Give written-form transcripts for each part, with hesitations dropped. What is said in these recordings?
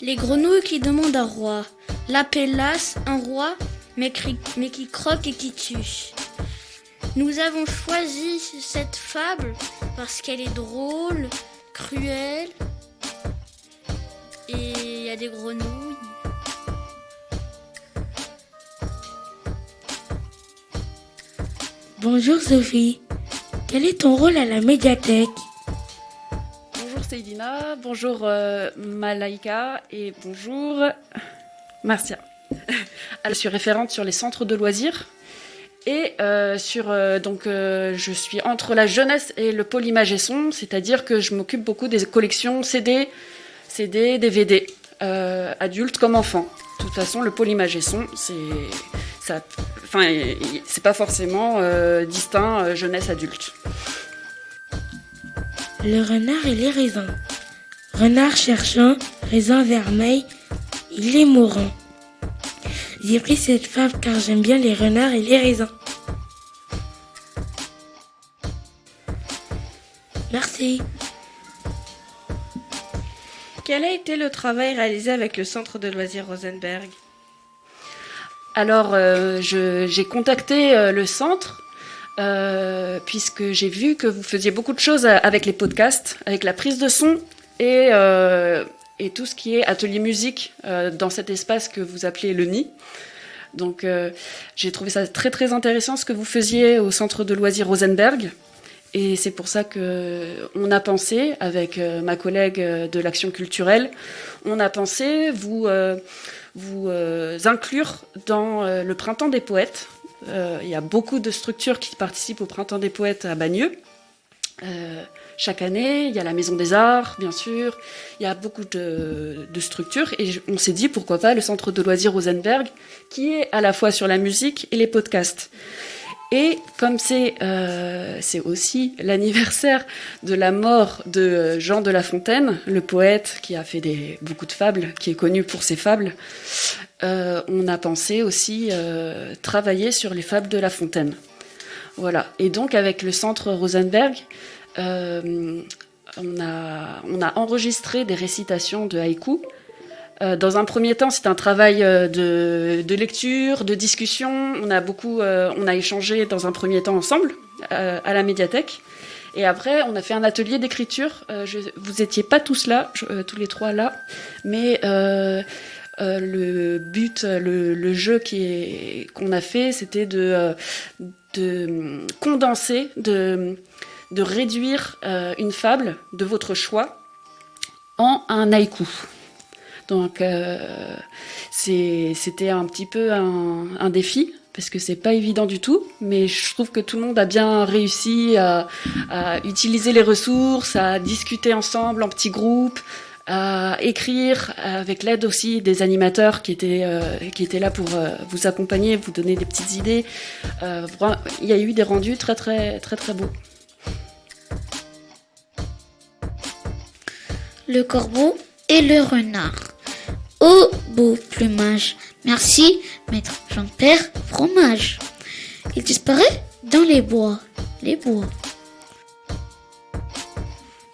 Les grenouilles qui demandent un roi. La Pélasse, un roi, mais qui croque et qui tue. Nous avons choisi cette fable parce qu'elle est drôle, cruelle, et il y a des grenouilles. Bonjour Sophie, quel est ton rôle à la médiathèque? Bonjour Seydina, bonjour Malaïka et bonjour Marcia. Je suis référente sur les centres de loisirs et je suis entre la jeunesse et le pôle image et son, c'est-à-dire que je m'occupe beaucoup des collections CD, DVD, adultes comme enfants. De toute façon, le pôle image et son, c'est pas forcément distinct jeunesse-adulte. Le renard et les raisins. Renard cherchant, raisin vermeil, il est mourant. J'ai pris cette fable car j'aime bien les renards et les raisins. Merci. Quel a été le travail réalisé avec le centre de loisirs Rosenberg? Alors, j'ai contacté le centre puisque j'ai vu que vous faisiez beaucoup de choses avec les podcasts, avec la prise de son et tout ce qui est atelier musique dans cet espace que vous appelez le nid. Donc, j'ai trouvé ça très très intéressant ce que vous faisiez au centre de loisirs Rosenberg. Et c'est pour ça qu'on a pensé, avec ma collègue de l'Action culturelle, on a pensé vous inclure dans le Printemps des poètes. Il y a beaucoup de structures qui participent au Printemps des poètes à Bagneux. Chaque année, il y a la Maison des Arts, bien sûr. Il y a beaucoup de structures. Et on s'est dit, pourquoi pas, le centre de loisirs Rosenberg, qui est à la fois sur la musique et les podcasts. Et comme c'est aussi l'anniversaire de la mort de Jean de La Fontaine, le poète qui a fait beaucoup de fables, qui est connu pour ses fables, on a pensé aussi travailler sur les fables de La Fontaine. Voilà. Et donc avec le centre Rosenberg, on a enregistré des récitations de haïku. Dans un premier temps, c'est un travail de lecture, de discussion. On a échangé dans un premier temps ensemble à la médiathèque. Et après, on a fait un atelier d'écriture. Vous étiez pas tous là, tous les trois là, mais le but, le jeu qu'on a fait, c'était de condenser, de réduire une fable de votre choix en un haïku. Donc c'était un petit peu un défi, parce que c'est pas évident du tout, mais je trouve que tout le monde a bien réussi à utiliser les ressources, à discuter ensemble en petits groupes, à écrire avec l'aide aussi des animateurs qui étaient là pour vous accompagner, vous donner des petites idées. Il y a eu des rendus très très très très beaux. Le corbeau et le renard. Ô beau plumage, merci, maître Jean-Père Fromage. Il disparaît dans les bois, les bois.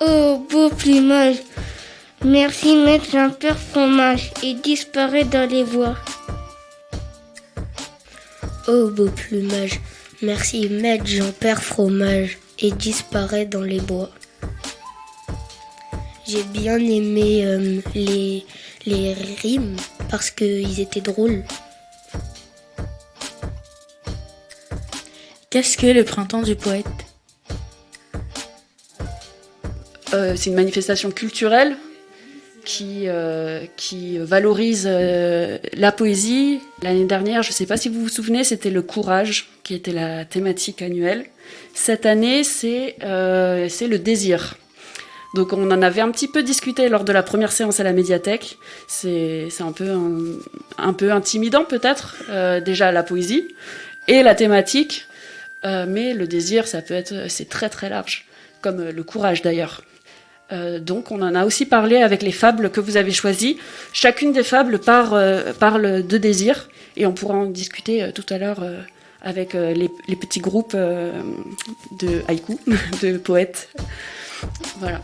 Oh, beau plumage, merci maître Jean-Père Fromage, il disparaît dans les bois. Oh, beau plumage, merci maître Jean-Père Fromage, et disparaît dans les bois. J'ai bien aimé les rimes parce qu'ils étaient drôles. Qu'est-ce que le Printemps du poète? C'est une manifestation culturelle qui valorise la poésie. L'année dernière, je ne sais pas si vous vous souvenez, c'était le courage qui était la thématique annuelle. Cette année, c'est le désir. Donc on en avait un petit peu discuté lors de la première séance à la médiathèque. C'est un peu intimidant peut-être, déjà la poésie et la thématique, mais le désir, c'est très très large, comme le courage d'ailleurs. Donc on en a aussi parlé avec les fables que vous avez choisies. Chacune des fables parle de désir, et on pourra en discuter tout à l'heure avec les petits groupes de haïku, de poètes. Voilà.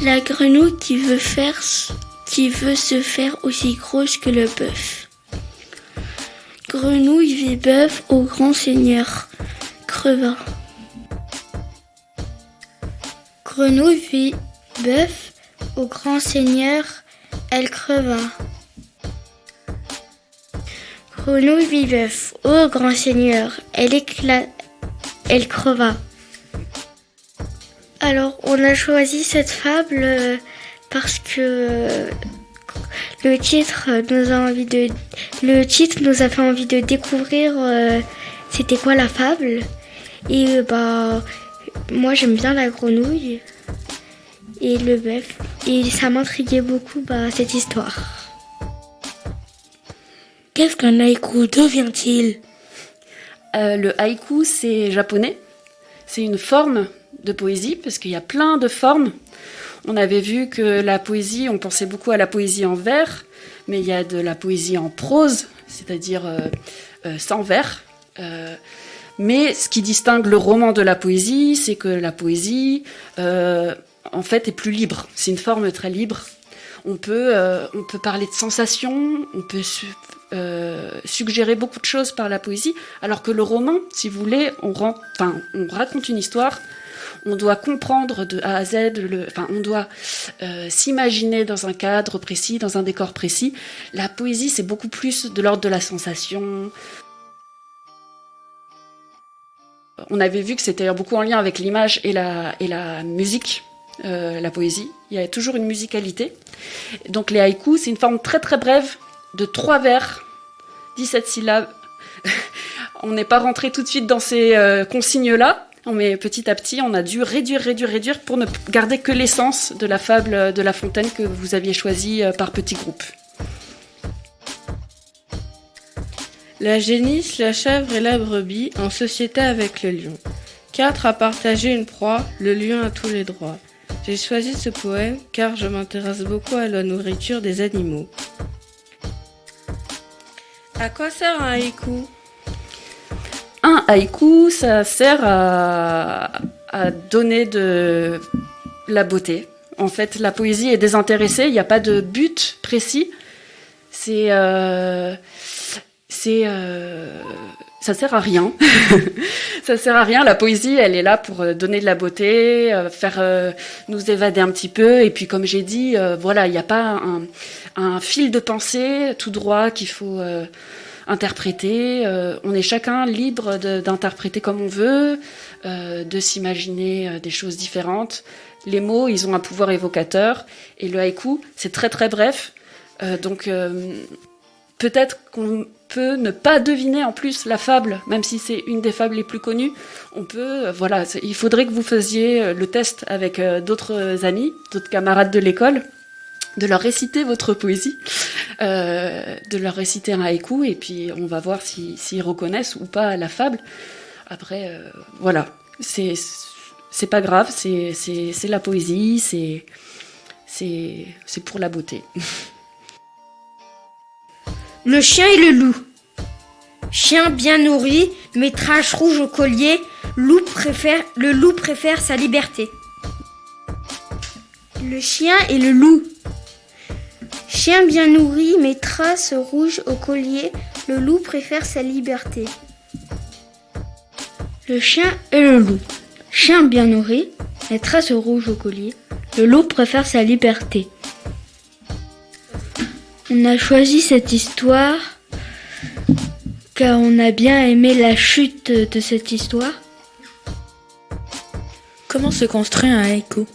La grenouille qui veut se faire aussi grosse que le bœuf. Grenouille vit bœuf au grand seigneur, creva. Grenouille vit bœuf au grand seigneur, elle creva. Grenouille vit bœuf au grand seigneur, elle creva. Alors, on a choisi cette fable parce que le titre nous a fait envie de découvrir c'était quoi la fable. Et moi j'aime bien la grenouille et le bœuf. Et ça m'intriguait beaucoup cette histoire. Qu'est-ce qu'un haïku? D'où vient-il? Le haïku, c'est japonais. C'est une forme de poésie, parce qu'il y a plein de formes. On avait vu que la poésie, on pensait beaucoup à la poésie en vers, mais il y a de la poésie en prose, c'est-à-dire sans vers. Mais ce qui distingue le roman de la poésie, c'est que la poésie, en fait, est plus libre. C'est une forme très libre. On peut parler de sensations, on peut suggérer beaucoup de choses par la poésie, alors que le roman, si vous voulez, on raconte une histoire. On doit comprendre de A à Z, on doit s'imaginer dans un cadre précis, dans un décor précis. La poésie, c'est beaucoup plus de l'ordre de la sensation. On avait vu que c'était beaucoup en lien avec l'image et la musique, la poésie. Il y a toujours une musicalité. Donc les haïkus, c'est une forme très très brève de 3 vers, 17 syllabes. On n'est pas rentré tout de suite dans ces consignes-là. Mais petit à petit, on a dû réduire pour ne garder que l'essence de la fable de La Fontaine que vous aviez choisie par petits groupes. La génisse, la chèvre et la brebis en société avec le lion. 4 a partagé une proie, le lion a tous les droits. J'ai choisi ce poème car je m'intéresse beaucoup à la nourriture des animaux. À quoi sert un haïku ? Un haïku, ça sert à donner de la beauté. En fait, la poésie est désintéressée, il n'y a pas de but précis. Ça sert à rien. Ça sert à rien. La poésie, elle est là pour donner de la beauté, faire nous évader un petit peu. Et puis, comme j'ai dit, il n'y a pas un fil de pensée tout droit qu'il faut interpréter. On est chacun libre d'interpréter comme on veut, de s'imaginer des choses différentes. Les mots, ils ont un pouvoir évocateur. Et le haïku, c'est très très bref. Donc peut-être qu'on peut ne pas deviner en plus la fable, même si c'est une des fables les plus connues. On peut, il faudrait que vous faisiez le test avec d'autres amis, d'autres camarades de l'école, de leur réciter votre poésie, de leur réciter un haïku, et puis on va voir s'ils reconnaissent ou pas la fable. Après, c'est pas grave, c'est la poésie, c'est pour la beauté. Le chien et le loup. Chien bien nourri, métrage rouge au collier, le loup préfère sa liberté. Le chien et le loup. Chien bien nourri, mais traces rouges au collier, le loup préfère sa liberté. Le chien et le loup. Chien bien nourri, mais traces rouges au collier, le loup préfère sa liberté. On a choisi cette histoire car on a bien aimé la chute de cette histoire. Comment se construit un haïku ?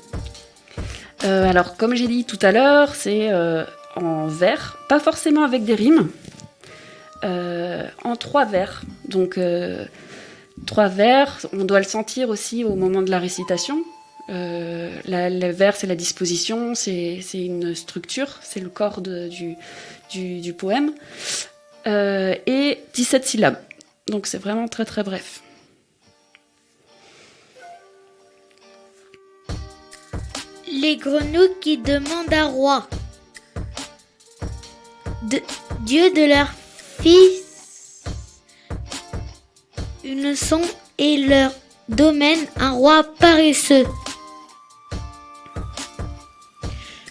Alors, comme j'ai dit tout à l'heure, c'est en vers, pas forcément avec des rimes, en 3 vers. Donc, 3 vers, on doit le sentir aussi au moment de la récitation. Le vers, c'est la disposition, c'est une structure, c'est le corps du poème. Et 17 syllabes. Donc, c'est vraiment très très bref. Les grenouilles qui demandent un roi. Dieu de leur fils une leçon et leur domaine un roi paresseux.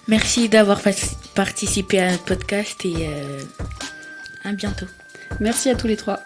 Merci d'avoir participé à notre podcast et à bientôt. Merci à tous les trois.